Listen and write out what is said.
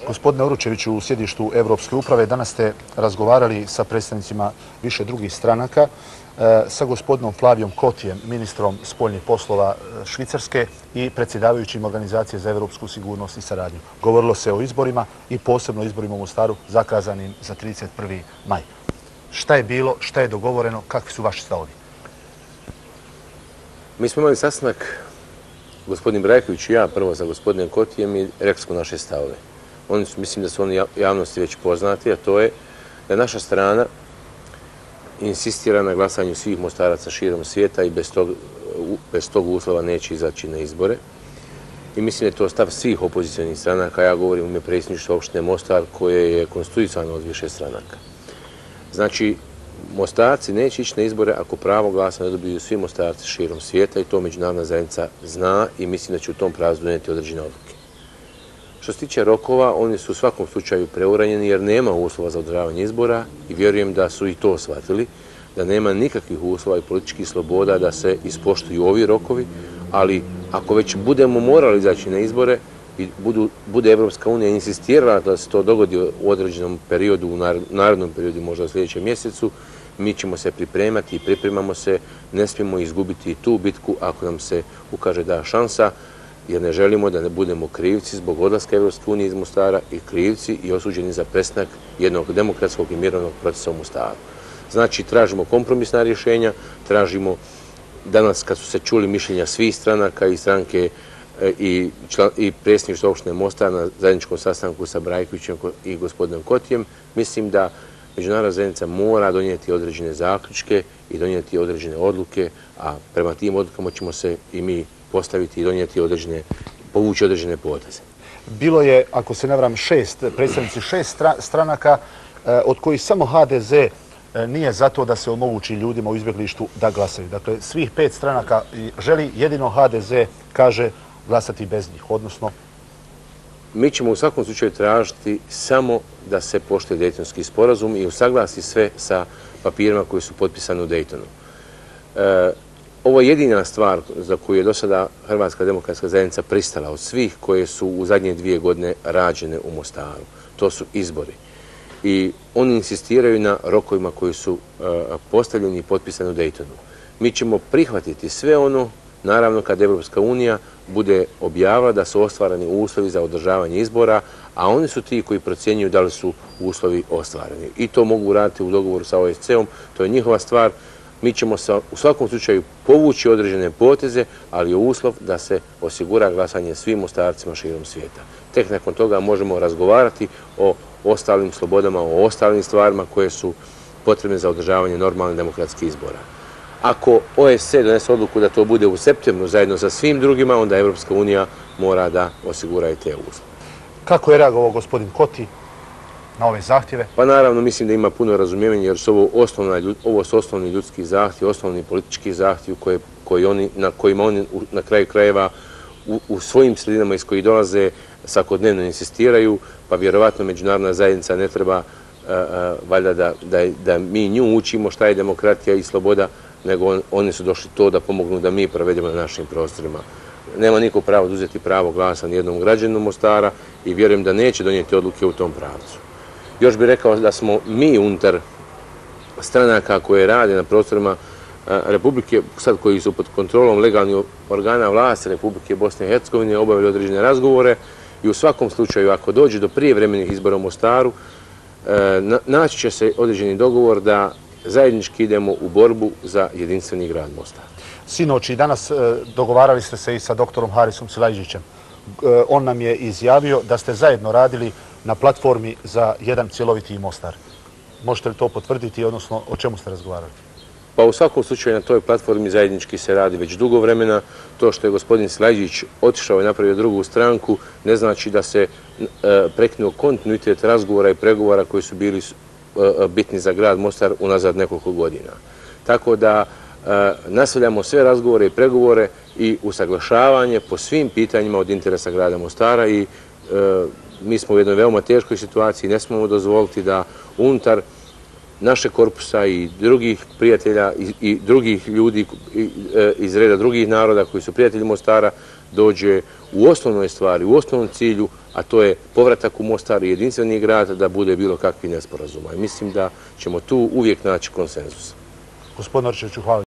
Gospodine Uručeviću, u sjedištu Evropske uprave danas ste razgovarali sa predstavnicima više drugih stranaka, sa gospodinom Flavijom Kotijem, ministrom spoljnih poslova Švicarske i predsjedavajućim Organizacije za evropsku sigurnost i saradnju. Govorilo se o izborima i posebno izborima u Mostaru zakazanim za 31. maj. Šta je bilo, šta je dogovoreno, kakvi su vaši stavovi? Mi smo imali sastanak, gospodin Brajković i ja, prvo sa gospodinom Kotijem, i rekli smo naše stavove. Mislim da su oni javnosti već poznati, a to je da naša strana insistira na glasanju svih Mostaraca širom svijeta i bez tog uslova neće izaći na izbore. I mislim da je to stav svih opozicionih stranaka. Ja govorim u ime predsjedništva opštine Mostar, koje je konstituisano od više stranaka. Znači, Mostarci neće ići na izbore ako pravo glasa ne dobiju svi Mostarci širom svijeta, i to međunarodna zajednica zna i mislim da će u tom pravcu donijeti određene odluke. Što se tiče rokova, oni su u svakom slučaju preuranjeni jer nema uslova za održavanje izbora i vjerujem da su i to shvatili, da nema nikakvih uslova i političkih sloboda da se ispoštuju ovi rokovi, ali ako već budemo morali izaći na izbore i bude Evropska unija insistirala da se to dogodi u određenom periodu, u narednom periodu, možda u sljedećem mjesecu, mi ćemo se pripremati i pripremamo se, ne smijemo izgubiti tu bitku ako nam se ukaže da šansa, jer ne želimo da ne budemo krivci zbog odlaska Evropske unije iz Mostara i krivci i osuđeni za prestanak jednog demokratskog i mirovnog procesa u Mostaru. Znači, tražimo kompromisna rješenja, tražimo danas, kad su se čuli mišljenja svih stranaka i stranke i predsjedništva opštine Mostar na zajedničkom sastanku sa Brajkovićem i gospodinom Kotijem, mislim da međunarodna zajednica mora donijeti određene zaključke i donijeti određene odluke, a prema tim odlukama ćemo se i mi postaviti i donijeti povući određene poteze. Bilo je, ako se ne varam, predstavnici šest stranaka, od kojih samo HDZ nije zato da se omogući ljudima u izbjeglištu da glasaju. Dakle, svih 5 stranaka želi, jedino HDZ kaže glasati bez njih, odnosno... Mi ćemo u svakom slučaju tražiti samo da se poštuje Dejtonski sporazum i usaglasi sve sa papirima koji su potpisani u Dejtonu. Ovo je jedina stvar za koju je do sada Hrvatska demokratska zajednica pristala od svih koje su u zadnje 2 godine rađene u Mostaru. To su izbori. I oni insistiraju na rokovima koji su postavljeni i potpisani u Dejtonu. Mi ćemo prihvatiti sve ono, naravno, kad Evropska unija bude objavila da su ostvareni uslovi za održavanje izbora, a oni su ti koji procjenjuju da li su uslovi ostvareni. I to mogu raditi u dogovoru sa OSCE-om, to je njihova stvar. Mi ćemo u svakom slučaju povući određene poteze, ali je uslov da se osigura glasanje svim Mostarcima širom svijeta. Tek nakon toga možemo razgovarati o ostalim slobodama, o ostalim stvarima koje su potrebne za održavanje normalnih demokratskih izbora. Ako OSCE donese odluku da to bude u septembru zajedno sa svim drugima, onda Evropska unija mora da osigura i te uslove. Kako je reagovao gospodin Koti na ove zahtjeve? Pa naravno, mislim da ima puno razumijevanja jer su ovo su osnovni ljudski zahtjevi, osnovni politički zahtjevi na kojima oni na kraju krajeva u svojim sredinama iz kojih dolaze svakodnevno insistiraju, pa vjerovatno međunarodna zajednica ne treba valjda da mi nju učimo šta je demokratija i sloboda, nego oni su došli to da pomognu da mi provedemo na našim prostorima. Nema niko pravo da uzeti pravo glasa ni jednom građaninu Mostara i vjerujem da neće donijeti odluke u tom pravcu. Još bih rekao da smo mi unutar stranaka koje rade na prostorima Republike, sad koji su pod kontrolom legalnih organa vlasti Republike Bosne i Hercegovine, obavili određene razgovore i u svakom slučaju, ako dođe do prijevremenih izbora u Mostaru, naći će se određeni dogovor da zajednički idemo u borbu za jedinstveni grad Mostar. Sinoć i danas dogovarali ste se i sa doktorom Harisom Silajđićem. On nam je izjavio da ste zajedno radili na platformi za jedan cjeloviti Mostar. Možete li to potvrditi, odnosno o čemu ste razgovarali? Pa u svakom slučaju na toj platformi zajednički se radi već dugo vremena. To što je gospodin Silajđić otišao i napravio drugu stranku ne znači da se prekinuo kontinuitet razgovora i pregovora koji su bili bitni za grad Mostar unazad nekoliko godina. Tako da nastavljamo sve razgovore i pregovore i usaglašavanje po svim pitanjima od interesa grada Mostara i mi smo u jednoj veoma teškoj situaciji, ne smemo dozvoliti da unutar našeg korpusa i drugih prijatelja i drugih ljudi iz reda drugih naroda koji su prijatelji Mostara, dođe u osnovnoj stvari, u osnovnom cilju, a to je povratak u Mostar i jedinstveni grad, da bude bilo kakvi nesporazuma. I mislim da ćemo tu uvijek naći konsenzus. Gospodin Orčeviću, hvala.